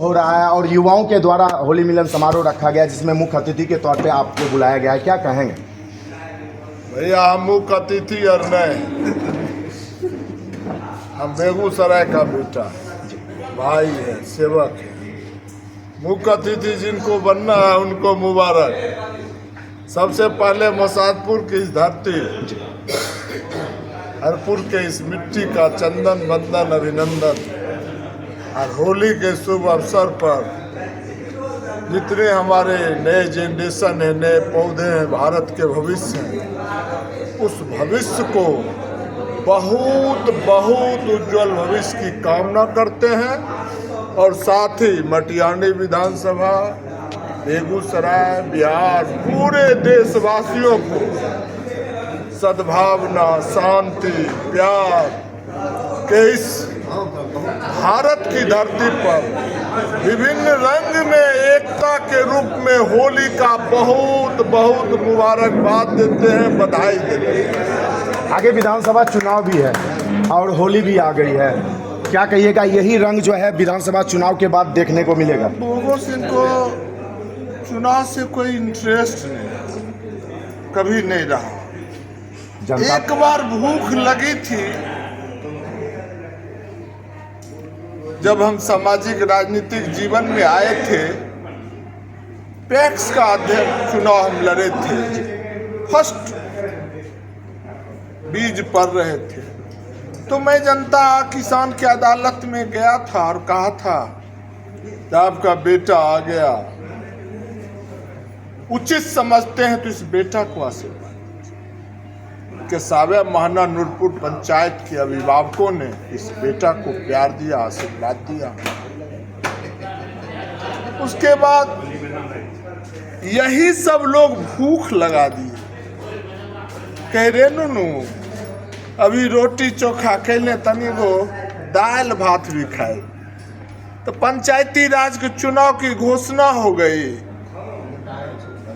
हो रहा है और युवाओं के द्वारा होली मिलन समारोह रखा गया जिसमें मुख्य अतिथि के तौर पे आपको बुलाया गया है, क्या कहेंगे? भैया हम मुख्य अतिथि और नहीं, हम बेगूसराय का बेटा भाई है, सेवक है। मुख्य अतिथि जिनको बनना है उनको मुबारक। सबसे पहले मोसादपुर की इस धरती, हरपुर के इस मिट्टी का चंदन बंदन अभिनंदन। और होली के शुभ अवसर पर जितने हमारे नए जनरेशन है, नए पौधे हैं, भारत के भविष्य हैं, उस भविष्य को बहुत बहुत उज्जवल भविष्य की कामना करते हैं। और साथ ही मटियानी विधानसभा, बेगूसराय, बिहार, पूरे देशवासियों को सद्भावना, शांति, प्यार के इस भारत की धरती पर विभिन्न रंग में एकता के रूप में होली का बहुत बहुत मुबारकबाद देते हैं, बधाई देते हैं। आगे विधानसभा चुनाव भी है और होली भी आ गई है, क्या कहिएगा? यही रंग जो है विधानसभा चुनाव के बाद देखने को मिलेगा? भगत सिंह को चुनाव से कोई इंटरेस्ट नहीं, कभी नहीं रहा। जनता एक बार भूख लगी थी जब हम सामाजिक राजनीतिक जीवन में आए थे, पैक्स का अध्यक्ष चुनाव हम लड़े थे, फर्स्ट बीज पड़ रहे थे, तो मैं जनता किसान की अदालत में गया था और कहा था कि आपका बेटा आ गया, उचित समझते हैं तो इस बेटा को आशीर्वाद के। सावे महना नूरपुर पंचायत के अभिभावकों ने इस बेटा को प्यार दिया, आशीर्वाद दिया। उसके बाद यही सब लोग भूख लगा दिए, कह रहे नु अभी रोटी चोखा कैले तनी गो दाल भात भी खाए। तो पंचायती राज के चुनाव की घोषणा हो गई,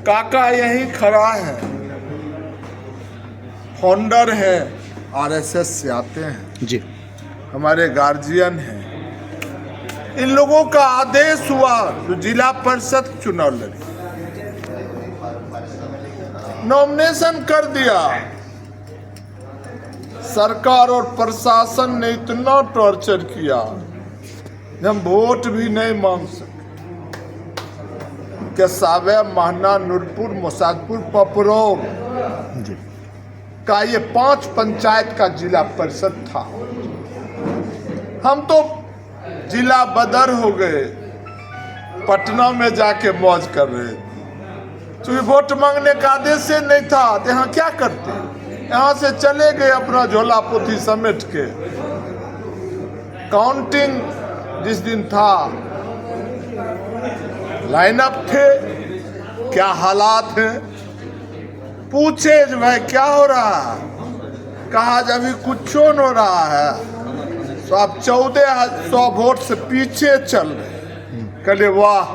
काका यही खड़ा है, फाउंडर है, आरएसएस से आते हैं जी, हमारे गार्जियन हैं। इन लोगों का आदेश हुआ तो जिला परिषद चुनाव लड़ी, नॉमिनेशन कर दिया। सरकार और प्रशासन ने इतना टॉर्चर किया हम वोट भी नहीं मांग सके। के सावे महना नूरपुर मोसादपुर पपरोग का ये 5 पंचायत का जिला परिषद था। हम तो जिला बदर हो गए, पटना में जाके मौज कर रहे थे, क्योंकि वोट मांगने का आदेश से नहीं था। तो यहाँ क्या करते, यहाँ से चले गए अपना झोला पोथी समेट के। काउंटिंग जिस दिन था, लाइनअप थे, क्या हालात हैं, पूछे भाई क्या हो रहा है, कहा जब अभी कुछ न हो रहा है। तो आप 1400 वोट से पीछे चल रहे। कहले वाह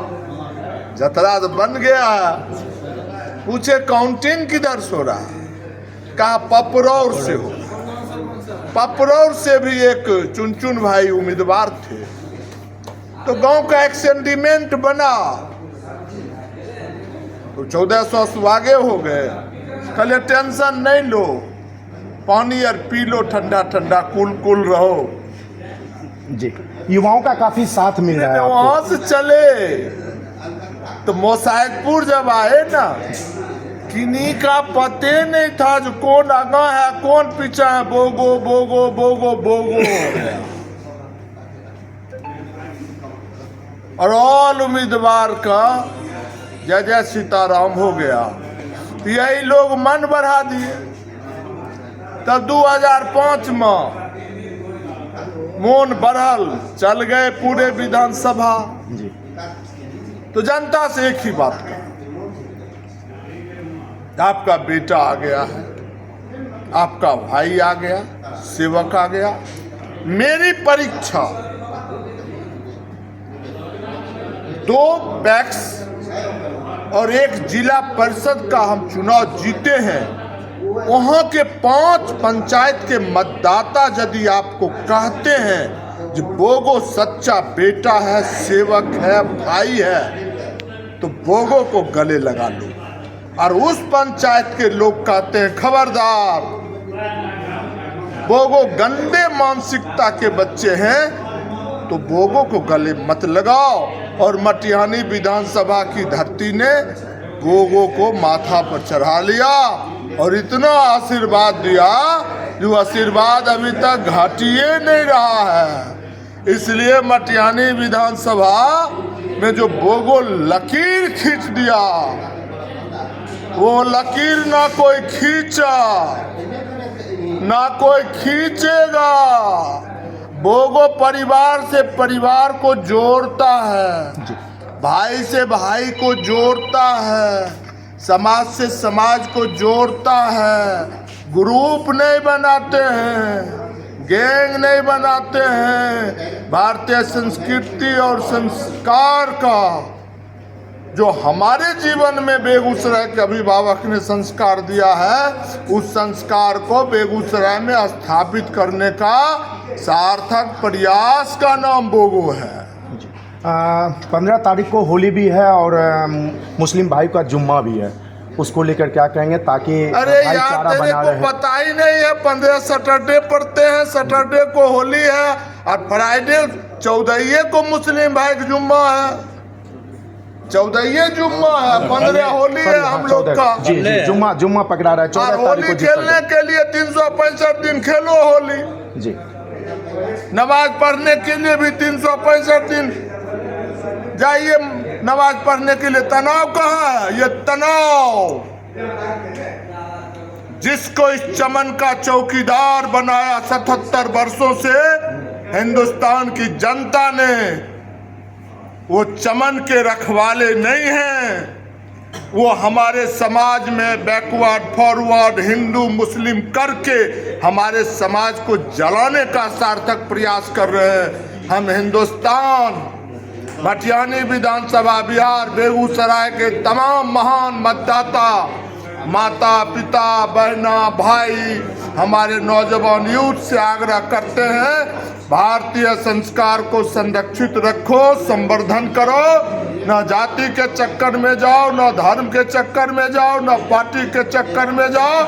जतरा तो बन गया है। पूछे काउंटिंग किधर से हो रहा है, कहा पपरौर से हो। पपरौर से भी एक चुनचुन भाई उम्मीदवार थे, तो गांव का एक सेंटीमेंट बना, तो 1400 से आगे हो गए। कहले टेंशन नहीं लो, पानी और पी लो, ठंडा ठंडा कूल कूल रहो। जी, युवाओं का काफी साथ मिल रहा है वहां आपको। से चले तो मोसादपुर जब आए ना, किन्हीं का पते नहीं था जो कौन आगा है कौन पीछा है। बोगो बोगो बोगो बोगो और ऑल उम्मीदवार का जय जय सीताराम हो गया। तो यही लोग मन बढ़ा दिए। तब 2005 में मोन बढ़ल, चल गए पूरे विधानसभा। जी, तो जनता से एक ही बात कहा, आपका बेटा आ गया है, आपका भाई आ गया, सेवक आ गया। मेरी परीक्षा 2 पैक्स और 1 जिला परिषद का हम चुनाव जीते हैं। वहां के 5 पंचायत के मतदाता यदि आपको कहते हैं जो बोगो सच्चा बेटा है, सेवक है, भाई है, तो बोगो को गले लगा लो। और उस पंचायत के लोग कहते हैं खबरदार, बोगो गंदे मानसिकता के बच्चे हैं, तो बोगो को गले मत लगाओ। और मटिहानी विधानसभा की धरती ने बोगो को माथा पर चढ़ा लिया और इतना आशीर्वाद दिया जो आशीर्वाद अभी तक घटिए नहीं रहा है। इसलिए मटिहानी विधानसभा में जो बोगो लकीर खींच दिया, वो लकीर ना कोई खींचा ना कोई खींचेगा। बोगो परिवार से परिवार को जोड़ता है, भाई से भाई को जोड़ता है, समाज से समाज को जोड़ता है। ग्रुप नहीं बनाते हैं, गैंग नहीं बनाते हैं। भारतीय संस्कृति और संस्कार का जो हमारे जीवन में बेगूसराय के अभिभावक ने संस्कार दिया है, उस संस्कार को बेगूसराय में स्थापित करने का सार्थक प्रयास का नाम बोगो है। 15 तारीख को होली भी है और मुस्लिम भाई का जुम्मा भी है, उसको लेकर क्या कहेंगे ताकि अरे यार, तेरे को पता ही नहीं है, 15 सैटरडे पड़ते हैं, सैटरडे को होली है और फ्राइडे 14 को मुस्लिम भाई का जुम्मा है। 14 जुम्मा है, 15 होली है हम लोग का। जी जुम्मा पकड़ा रहा है 14 तारीख होली को। खेलने के लिए 365 दिन खेलो होली जी। नमाज पढ़ने के लिए भी 365 दिन जाइए नमाज पढ़ने के लिए। तनाव कहाँ है? ये तनाव जिसको इस चमन का चौकीदार बनाया 77 वर्षों से हिंदुस्तान की जनता ने, वो चमन के रखवाले नहीं हैं। वो हमारे समाज में बैकवर्ड फॉरवर्ड हिंदू मुस्लिम करके हमारे समाज को जलाने का सार्थक प्रयास कर रहे हैं। हम हिंदुस्तान मटिहानी विधानसभा बिहार बेगूसराय के तमाम महान मतदाता, माता पिता बहना भाई, हमारे नौजवान यूथ से आग्रह करते हैं, भारतीय संस्कार को संरक्षित रखो, संवर्धन करो। न जाति के चक्कर में जाओ, न धर्म के चक्कर में जाओ, न पार्टी के चक्कर में जाओ।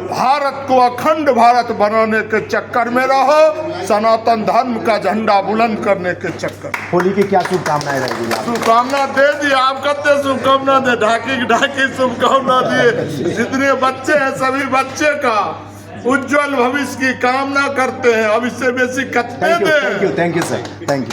भारत को अखंड भारत बनाने के चक्कर में रहो, सनातन धर्म का झंडा बुलंद करने के चक्कर। होली की क्या शुभकामनाएं रहेगी? शुभकामना दे दी, आप कहते शुभकामना दे, ढाकी शुभकामना दिए। जितने बच्चे हैं सभी बच्चे का उज्जवल भविष्य की कामना करते हैं। अब इससे बेसी कत्ते thank you sir, thank you.